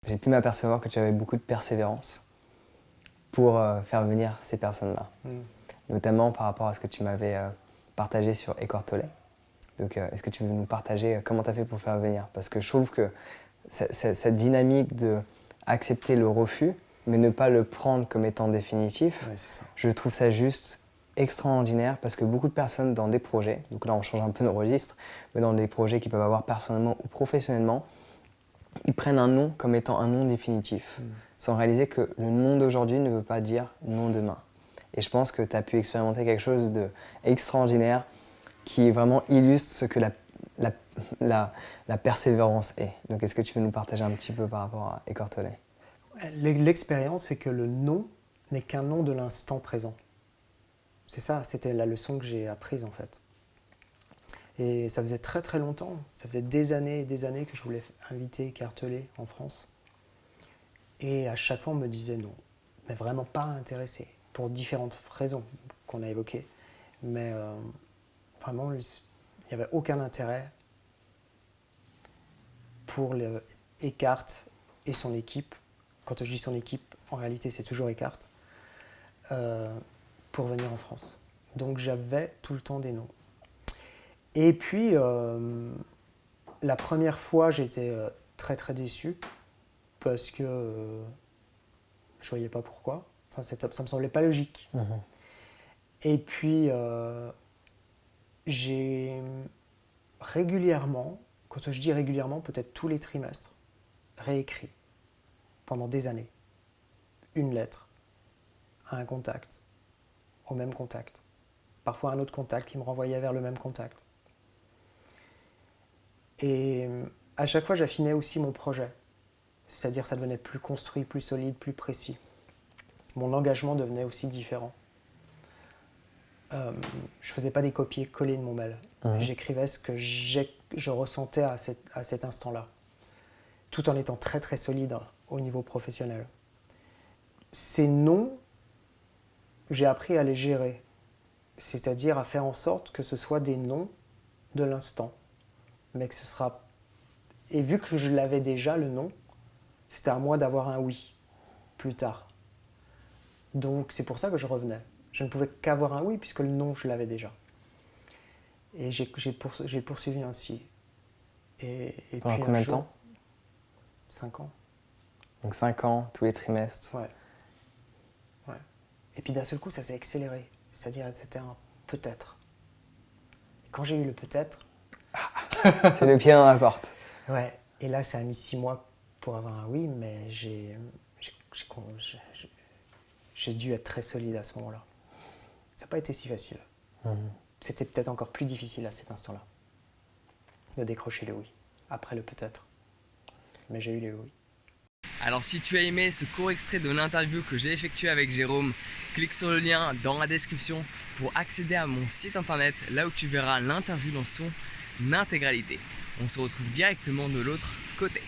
J'ai pu m'apercevoir que tu avais beaucoup de persévérance pour faire venir ces personnes-là. Notamment par rapport à ce que tu m'avais partagé sur Eckhart Tolle. Donc, est-ce que tu veux nous partager comment tu as fait pour faire venir? Parce que je trouve que cette dynamique d'accepter le refus, mais ne pas le prendre comme étant définitif, Ouais, c'est ça. je trouve ça juste extraordinaire parce que beaucoup de personnes dans des projets, donc là on change un peu de registre, mais dans des projets qu'ils peuvent avoir personnellement ou professionnellement, ils prennent un nom comme étant un nom définitif, sans réaliser que le nom d'aujourd'hui ne veut pas dire nom demain. Et je pense que tu as pu expérimenter quelque chose d'extraordinaire qui vraiment illustre ce que la persévérance est. Donc est-ce que tu veux nous partager un petit peu par rapport à Eckhart Tolle? L'expérience, c'est que le non n'est qu'un nom de l'instant présent. C'est ça, c'était la leçon que j'ai apprise en fait. Et ça faisait très très longtemps, ça faisait des années et des années que je voulais inviter Eckhart Tolle en France. Et à chaque fois on me disait non, mais vraiment pas intéressé, pour différentes raisons qu'on a évoquées. Mais vraiment, il n'y avait aucun intérêt pour Eckhart et son équipe. Quand je dis son équipe, en réalité c'est toujours Eckhart, pour venir en France. Donc j'avais tout le temps des noms. Et puis, la première fois, j'étais très très déçu parce que je ne voyais pas pourquoi. Enfin, ça ne me semblait pas logique. Et puis, j'ai régulièrement, quand je dis régulièrement, peut-être tous les trimestres, réécrit pendant des années une lettre à un contact, au même contact. Parfois un autre contact qui me renvoyait vers le même contact. Et à chaque fois, j'affinais aussi mon projet. C'est-à-dire ça devenait plus construit, plus solide, plus précis. Mon engagement devenait aussi différent. Je ne faisais pas des copier-coller de mon mail. J'écrivais ce que je ressentais à cet instant-là, tout en étant très très solide au niveau professionnel. Ces noms, j'ai appris à les gérer. C'est-à-dire à faire en sorte que ce soit des noms de l'instant. Mais que ce sera... Et vu que je l'avais déjà, le nom, c'était à moi d'avoir un oui, plus tard. Donc c'est pour ça que je revenais. Je ne pouvais qu'avoir un oui, puisque le non, je l'avais déjà. Et j'ai poursuivi ainsi. Et Pendant puis combien un de jour, temps? 5 ans. Donc 5 ans, tous les trimestres. Ouais. Et puis d'un seul coup, ça s'est accéléré. C'est-à-dire, c'était un peut-être. Et quand j'ai eu le peut-être... C'est le pied dans la porte. Ouais. Et là, ça a mis 6 mois pour avoir un oui, mais j'ai dû être très solide à ce moment-là. Ça n'a pas été si facile. C'était peut-être encore plus difficile à cet instant-là de décrocher le oui, après le peut-être. Mais j'ai eu les oui. Alors si tu as aimé ce court extrait de l'interview que j'ai effectué avec Jérôme, clique sur le lien dans la description pour accéder à mon site internet, là où tu verras l'interview dans son intégralité. On se retrouve directement de l'autre côté.